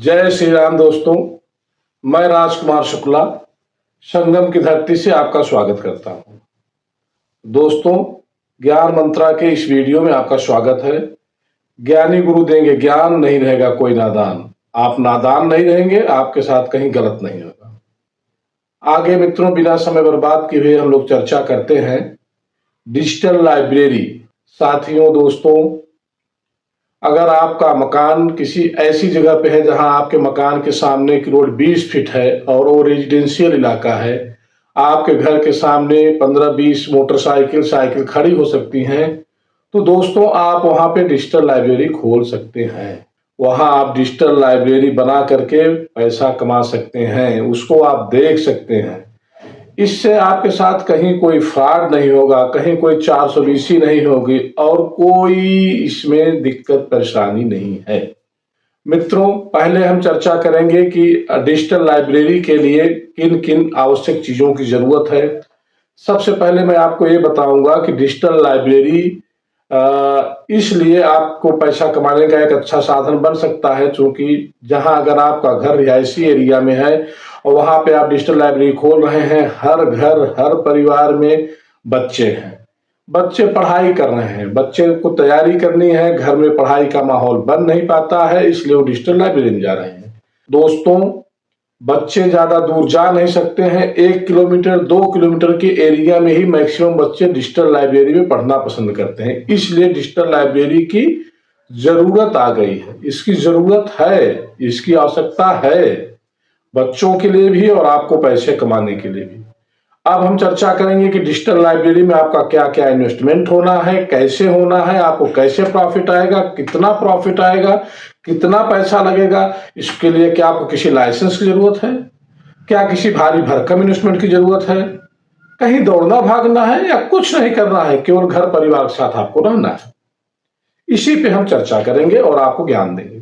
जय श्री राम दोस्तों। मैं राजकुमार शुक्ला संगम की धरती से आपका स्वागत करता हूं। दोस्तों, ज्ञान मंत्रा के इस वीडियो में आपका स्वागत है। ज्ञानी गुरु देंगे ज्ञान, नहीं रहेगा कोई नादान। आप नादान नहीं रहेंगे, आपके साथ कहीं गलत नहीं होगा। आगे मित्रों, बिना समय बर्बाद किए हुए हम लोग चर्चा करते हैं डिजिटल लाइब्रेरी। साथियों, दोस्तों, अगर आपका मकान किसी ऐसी जगह पे है जहां आपके मकान के सामने की रोड 20 फीट है और वो रेजिडेंशियल इलाका है, आपके घर के सामने 15-20 मोटरसाइकिल साइकिल खड़ी हो सकती हैं, तो दोस्तों आप वहां पे डिजिटल लाइब्रेरी खोल सकते हैं। वहां आप डिजिटल लाइब्रेरी बना करके पैसा कमा सकते हैं, उसको आप देख सकते हैं। इससे आपके साथ कहीं कोई फ्रॉड नहीं होगा, कहीं कोई 420 नहीं होगी और कोई इसमें दिक्कत परेशानी नहीं है। मित्रों, पहले हम चर्चा करेंगे कि डिजिटल लाइब्रेरी के लिए किन किन आवश्यक चीजों की जरूरत है। सबसे पहले मैं आपको ये बताऊंगा कि डिजिटल लाइब्रेरी इसलिए आपको पैसा कमाने का एक अच्छा साधन बन सकता है, क्योंकि जहां अगर आपका घर रिहायशी एरिया में है और वहां पे आप डिजिटल लाइब्रेरी खोल रहे हैं, हर घर हर परिवार में बच्चे हैं, बच्चे पढ़ाई कर रहे हैं, बच्चे को तैयारी करनी है, घर में पढ़ाई का माहौल बन नहीं पाता है, इसलिए वो डिजिटल लाइब्रेरी में जा रहे हैं। दोस्तों, बच्चे ज्यादा दूर जा नहीं सकते हैं। 1 किलोमीटर 2 किलोमीटर के एरिया में ही मैक्सिमम बच्चे डिजिटल लाइब्रेरी में पढ़ना पसंद करते हैं, इसलिए डिजिटल लाइब्रेरी की जरूरत आ गई है। इसकी जरूरत है, इसकी आवश्यकता है, बच्चों के लिए भी और आपको पैसे कमाने के लिए भी। अब हम चर्चा करेंगे कि डिजिटल लाइब्रेरी में आपका क्या क्या इन्वेस्टमेंट होना है, कैसे होना है, आपको कैसे प्रॉफिट आएगा, कितना प्रॉफिट आएगा, कितना पैसा लगेगा। इसके लिए क्या आपको किसी लाइसेंस की जरूरत है, क्या किसी भारी भरकम इन्वेस्टमेंट की जरूरत है, कहीं दौड़ना भागना है या कुछ नहीं करना है, केवल घर परिवार के साथ आपको रहना है। इसी पे हम चर्चा करेंगे और आपको ज्ञान देंगे।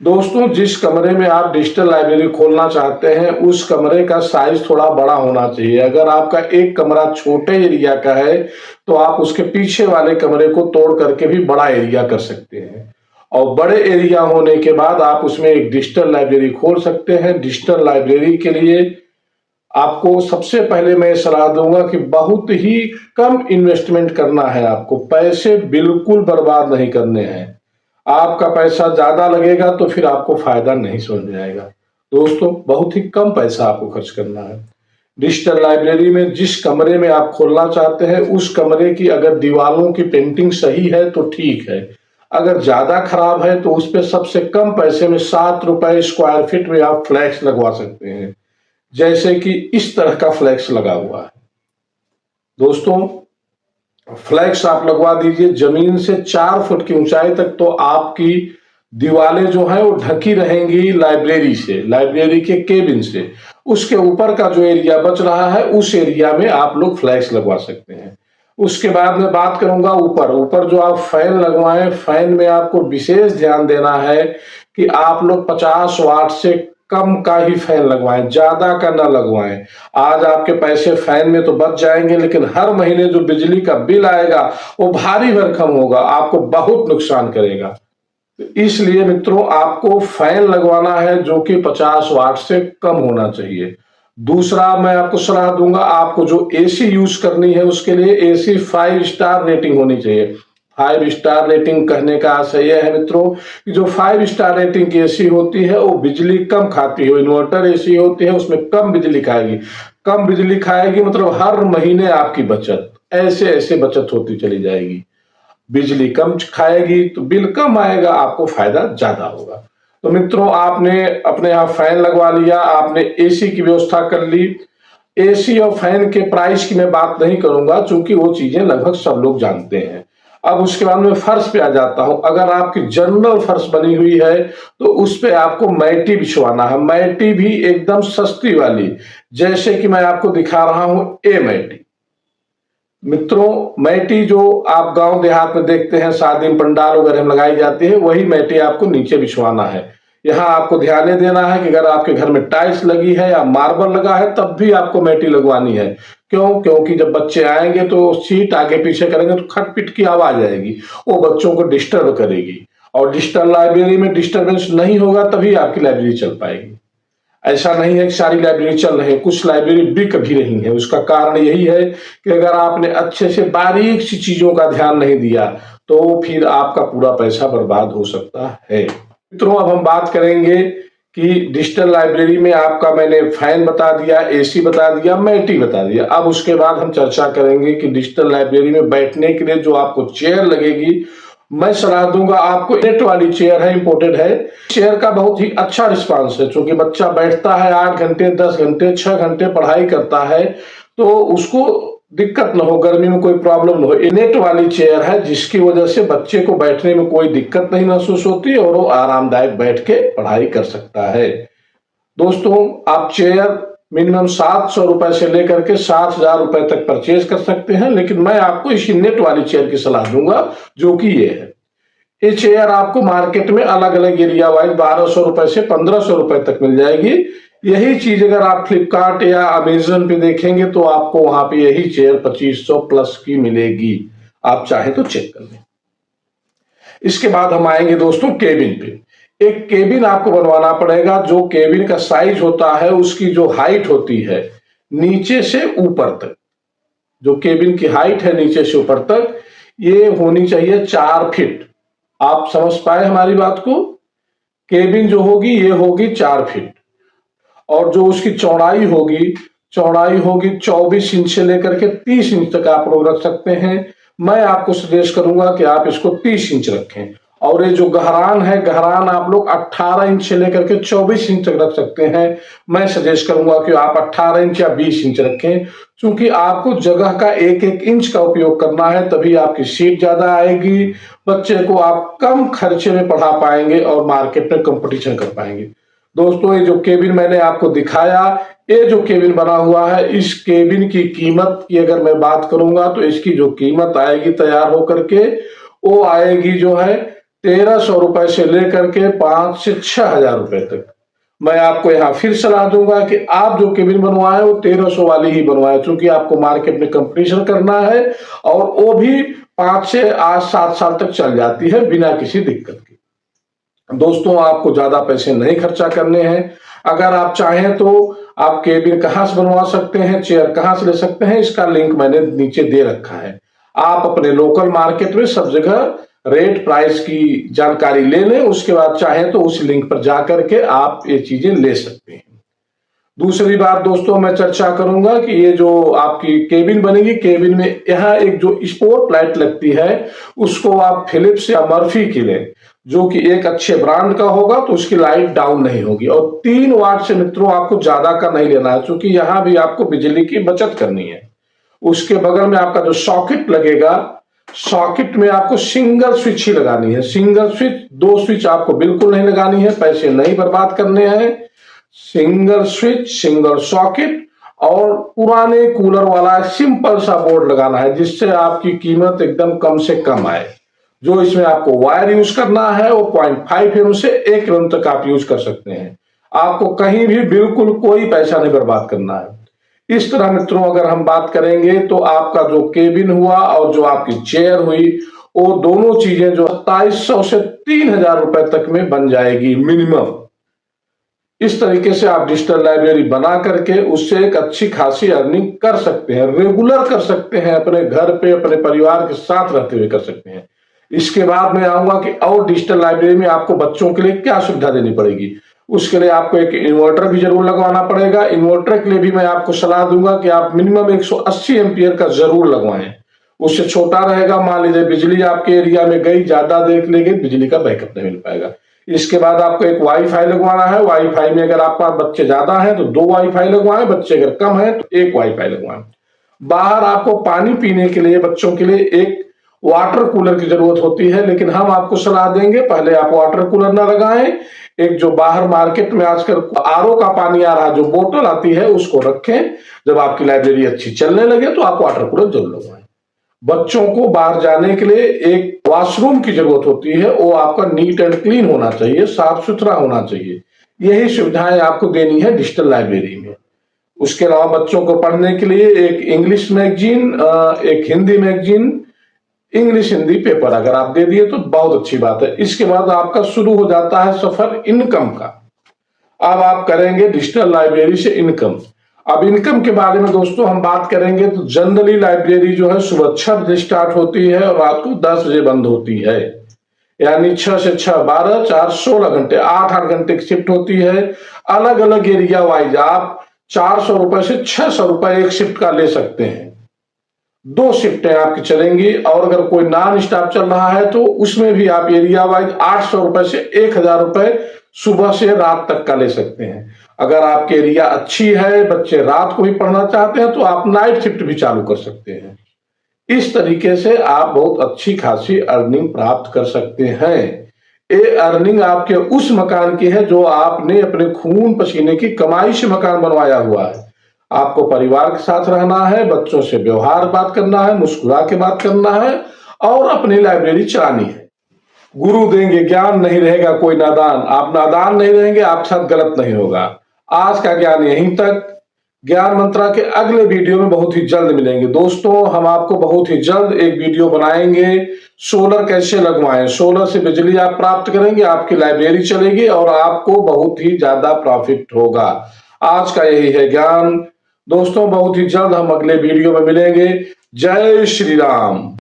दोस्तों, जिस कमरे में आप डिजिटल लाइब्रेरी खोलना चाहते हैं उस कमरे का साइज थोड़ा बड़ा होना चाहिए। अगर आपका एक कमरा छोटे एरिया का है तो आप उसके पीछे वाले कमरे को तोड़ करके भी बड़ा एरिया कर सकते हैं और बड़े एरिया होने के बाद आप उसमें एक डिजिटल लाइब्रेरी खोल सकते हैं। डिजिटल लाइब्रेरी के लिए आपको सबसे पहले मैं सलाह दूंगा कि बहुत ही कम इन्वेस्टमेंट करना है, आपको पैसे बिल्कुल बर्बाद नहीं करने हैं। आपका पैसा ज्यादा लगेगा तो फिर आपको फायदा नहीं समझ में आएगा। दोस्तों, बहुत ही कम पैसा आपको खर्च करना है। डिजिटल लाइब्रेरी में जिस कमरे में आप खोलना चाहते हैं उस कमरे की अगर दीवारों की पेंटिंग सही है तो ठीक है, अगर ज्यादा खराब है तो उस पर सबसे कम पैसे में 7 रुपए स्क्वायर फीट में आप फ्लैक्स लगवा सकते हैं, जैसे कि इस तरह का फ्लैक्स लगा हुआ है। दोस्तों, फ्लैक्स आप लगवा दीजिए जमीन से 4 फुट की ऊंचाई तक, तो आपकी दीवारें जो है वो ढकी रहेंगी लाइब्रेरी से, लाइब्रेरी के केबिन से। उसके ऊपर का जो एरिया बच रहा है उस एरिया में आप लोग फ्लैक्स लगवा सकते हैं। उसके बाद मैं बात करूंगा ऊपर ऊपर जो आप फैन लगवाएं, फैन में आपको विशेष ध्यान देना है कि आप लोग 50 वाट से कम का ही फैन लगवाएं, ज्यादा का ना लगवाएं। आज आपके पैसे फैन में तो बच जाएंगे, लेकिन हर महीने जो बिजली का बिल आएगा वो भारी भरकम होगा, आपको बहुत नुकसान करेगा। इसलिए मित्रों, आपको फैन लगवाना है जो कि 50 वाट से कम होना चाहिए। दूसरा मैं आपको सलाह दूंगा, आपको जो एसी यूज करनी है उसके लिए एसी 5 स्टार रेटिंग होनी चाहिए। 5 स्टार रेटिंग कहने का आशय यह है मित्रों कि जो 5 स्टार रेटिंग की एसी होती है वो बिजली कम खाती है। इन्वर्टर एसी होती है उसमें कम बिजली खाएगी, कम बिजली खाएगी मतलब हर महीने आपकी बचत ऐसे ऐसे बचत होती चली जाएगी। बिजली कम खाएगी तो बिल कम आएगा, आपको फायदा ज्यादा होगा। तो मित्रों, आपने अपने यहाँ फैन लगवा लिया, आपने एसी की व्यवस्था कर ली। एसी और फैन के प्राइस की मैं बात नहीं करूंगा क्योंकि वो चीजें लगभग सब लोग जानते हैं। अब उसके बाद में फर्श पे आ जाता हूं। अगर आपकी जनरल फर्श बनी हुई है तो उस पे आपको मैटी बिछवाना है, मैटी भी एकदम सस्ती वाली, जैसे कि मैं आपको दिखा रहा हूं ए मैटी। मित्रों, मैटी जो आप गांव देहात में देखते हैं शादी में पंडाल वगैरह में लगाई जाती है, वही मैटी आपको नीचे बिछवाना है। यहाँ आपको ध्यान देना है कि अगर आपके घर में टाइल्स लगी है या मार्बल लगा है तब भी आपको मैटी लगवानी है। क्यों? क्योंकि जब बच्चे आएंगे तो सीट आगे पीछे करेंगे तो खटपिट की आवाज आएगी, वो बच्चों को डिस्टर्ब करेगी और डिजिटल लाइब्रेरी में डिस्टरबेंस नहीं होगा तभी आपकी लाइब्रेरी चल पाएगी। ऐसा नहीं है कि सारी लाइब्रेरी चल रही है, कुछ लाइब्रेरी बिक भी रही है। उसका कारण यही है कि अगर आपने अच्छे से बारीक सी चीजों का ध्यान नहीं दिया तो फिर आपका पूरा पैसा बर्बाद हो सकता है। मित्रों, अब हम बात करेंगे कि डिजिटल लाइब्रेरी में आपका मैंने फैन बता दिया, एसी बता दिया, मैटी बता दिया। अब उसके बाद हम चर्चा करेंगे कि डिजिटल लाइब्रेरी में बैठने के लिए जो आपको चेयर लगेगी, मैं सलाह दूंगा आपको नेट वाली चेयर है, इंपोर्टेड है। चेयर का बहुत ही अच्छा रिस्पांस है, क्योंकि बच्चा बैठता है 8 घंटे, 10 घंटे, 6 घंटे पढ़ाई करता है, तो उसको दिक्कत न हो, गर्मी में कोई प्रॉब्लम न हो। नेट वाली चेयर है जिसकी वजह से बच्चे को बैठने में कोई दिक्कत नहीं महसूस होती और वो आरामदायक बैठ के पढ़ाई कर सकता है। दोस्तों, आप चेयर मिनिमम 700 रुपए से लेकर के 7,000 रुपए तक परचेज कर सकते हैं, लेकिन मैं आपको इसी नेट वाली चेयर की सलाह दूंगा जो कि ये है। ये चेयर आपको मार्केट में अलग अलग एरिया वाइज 1200 रुपए से 1500 रुपए तक मिल जाएगी। यही चीज अगर आप फ्लिपकार्ट या अमेजन पे देखेंगे तो आपको वहां पे यही चेयर 2500 प्लस की मिलेगी। आप चाहे तो चेक कर लें। इसके बाद हम आएंगे दोस्तों केबिन पे। एक केबिन आपको बनवाना पड़ेगा। जो केबिन का साइज होता है, उसकी जो हाइट होती है नीचे से ऊपर तक, जो केबिन की हाइट है नीचे से ऊपर तक, ये होनी चाहिए 4 फीट। आप समझ पाए हमारी बात को? केबिन जो होगी ये होगी 4 फीट, और जो उसकी चौड़ाई होगी 24 इंच से लेकर के 30 इंच तक आप लोग रख सकते हैं। मैं आपको सजेस्ट करूंगा कि आप इसको 30 इंच रखें। और ये जो गहरान है, गहरान आप लोग 18 इंच से लेकर के 24 इंच तक रख सकते हैं। मैं सजेस्ट करूंगा कि आप 18 इंच या 20 इंच रखें, क्योंकि आपको जगह का एक एक इंच का उपयोग करना है, तभी आपकी सीट ज्यादा आएगी, बच्चे को आप कम खर्चे में पढ़ा पाएंगे और मार्केट में कंपटीशन कर पाएंगे। दोस्तों, ये जो केबिन मैंने आपको दिखाया, ये जो केबिन बना हुआ है, इस केबिन की कीमत की अगर मैं बात करूंगा तो इसकी जो कीमत आएगी तैयार होकर के, वो आएगी जो है 1300 रुपए से लेकर के 5 से 6,000 रुपए तक। मैं आपको यहाँ फिर सलाह दूंगा कि आप जो केबिन बनवाए वो 1300 वाली ही बनवाए, क्योंकि आपको मार्केट में कंपटीशन करना है, और वो भी 5 से 7 साल तक चल जाती है बिना किसी दिक्कत के। दोस्तों, आपको ज्यादा पैसे नहीं खर्चा करने हैं। अगर आप चाहें तो आप केबिन कहां से बनवा सकते हैं, चेयर कहां से ले सकते हैं, इसका लिंक मैंने नीचे दे रखा है। आप अपने लोकल मार्केट में सब जगह रेट प्राइस की जानकारी ले लें, उसके बाद चाहें तो उस लिंक पर जाकर के आप ये चीजें ले सकते हैं। दूसरी बात दोस्तों, मैं चर्चा करूंगा कि ये जो आपकी केबिन बनेगी, केबिन में यहाँ एक जो स्पॉट लाइट लगती है, उसको आप फिलिप्स या मर्फी की लें, जो कि एक अच्छे ब्रांड का होगा, तो उसकी लाइट डाउन नहीं होगी। और 3 वाट से मित्रों आपको ज्यादा का नहीं लेना है, क्योंकि यहां भी आपको बिजली की बचत करनी है। उसके बगल में आपका जो सॉकेट लगेगा, सॉकेट में आपको सिंगल स्विच ही लगानी है। सिंगल स्विच, 2 स्विच आपको बिल्कुल नहीं लगानी है, पैसे नहीं बर्बाद करने हैं। सिंगल स्विच, सिंगल सॉकेट, और पुराने कूलर वाला सिंपल सा बोर्ड लगाना है, जिससे आपकी कीमत एकदम कम से कम आए। जो इसमें आपको वायर यूज करना है वो 0.5 एम से 1 एम तक आप यूज कर सकते हैं। आपको कहीं भी बिल्कुल कोई पैसा नहीं बर्बाद करना है। इस तरह मित्रों अगर हम बात करेंगे तो आपका जो केबिन हुआ और जो आपकी चेयर हुई, वो दोनों चीजें जो 2700 से 3,000 रुपए तक में बन जाएगी मिनिमम। इस तरीके से आप डिजिटल लाइब्रेरी बना करके उससे एक अच्छी खासी अर्निंग कर सकते हैं, रेगुलर कर सकते हैं, अपने घर पे अपने परिवार के साथ रहते हुए कर सकते हैं। इसके बाद मैं आऊंगा कि और डिजिटल लाइब्रेरी में आपको बच्चों के लिए क्या सुविधा देनी पड़ेगी। उसके लिए आपको एक इन्वर्टर भी जरूर लगवाना पड़ेगा। इन्वर्टर के लिए भी मैं आपको सलाह दूंगा कि आप मिनिमम 180 एम्पियर का जरूर लगवाएं। उससे छोटा रहेगा, मान लीजिए बिजली आपके एरिया में गई, ज्यादा देख लेंगे, बिजली का बैकअप नहीं मिल पाएगा। इसके बाद आपको एक वाईफाई लगवाना है। वाईफाई में अगर आपके पास बच्चे ज्यादा हैं तो 2 वाईफाई लगवाएं, बच्चे अगर कम है तो 1 वाईफाई लगवाएं। बाहर आपको पानी पीने के लिए बच्चों के लिए एक वाटर कूलर की जरूरत होती है, लेकिन हम आपको सलाह देंगे पहले आप वाटर कूलर ना लगाएं। एक जो बाहर मार्केट में आजकल आरओ का पानी आ रहा है, जो बोतल आती है, उसको रखें। जब आपकी लाइब्रेरी अच्छी चलने लगे तो आप वाटर कूलर जरूर लगवाएं। बच्चों को बाहर जाने के लिए एक वॉशरूम की जरूरत होती है, वो आपका नीट एंड क्लीन होना चाहिए, साफ सुथरा होना चाहिए। यही सुविधाएं आपको देनी है डिजिटल लाइब्रेरी में। उसके अलावा बच्चों को पढ़ने के लिए एक इंग्लिश मैगजीन, एक Hindi magazine, English Hindi paper अगर आप दे दिए तो बहुत अच्छी बात है। इसके बाद आपका शुरू हो जाता है सफर इनकम का। अब आप करेंगे डिजिटल लाइब्रेरी से इनकम। अब इनकम के बारे में दोस्तों हम बात करेंगे तो जनरली लाइब्रेरी जो है सुबह 6 बजे स्टार्ट होती है और रात को 10 बजे बंद होती है। यानी 6 से 6 12 4 16 घंटे 8 घंटे की शिफ्ट होती है। अलग अलग एरिया वाइज आप 400 रुपए से 600 रुपए एक शिफ्ट का ले सकते हैं। 2 शिफ्टें आपकी चलेंगी और अगर कोई नॉन स्टॉप चल रहा है तो उसमें भी आप एरिया वाइज 800 रुपए से 1000 रुपए सुबह से रात तक का ले सकते हैं। अगर आपकी एरिया अच्छी है, बच्चे रात को भी पढ़ना चाहते हैं तो आप नाइट शिफ्ट भी चालू कर सकते हैं। इस तरीके से आप बहुत अच्छी खासी अर्निंग प्राप्त कर सकते हैं। ये अर्निंग आपके उस मकान की है जो आपने अपने खून पसीने की कमाई से मकान बनवाया हुआ है। आपको परिवार के साथ रहना है, बच्चों से व्यवहार बात करना है, मुस्कुरा के बात करना है और अपनी लाइब्रेरी चलानी है। गुरु देंगे ज्ञान, नहीं रहेगा कोई नादान। आप नादान नहीं रहेंगे, आपके साथ गलत नहीं होगा। आज का ज्ञान यहीं तक। ज्ञान मंत्रा के अगले वीडियो में बहुत ही जल्द मिलेंगे। दोस्तों हम आपको बहुत ही जल्द एक वीडियो बनाएंगे, सोलर कैसे लगवाएं। सोलर से बिजली आप प्राप्त करेंगे, आपकी लाइब्रेरी चलेगी और आपको बहुत ही ज्यादा प्रॉफिट होगा। आज का यही है ज्ञान। दोस्तों बहुत ही जल्द हम अगले वीडियो में मिलेंगे। जय श्री राम।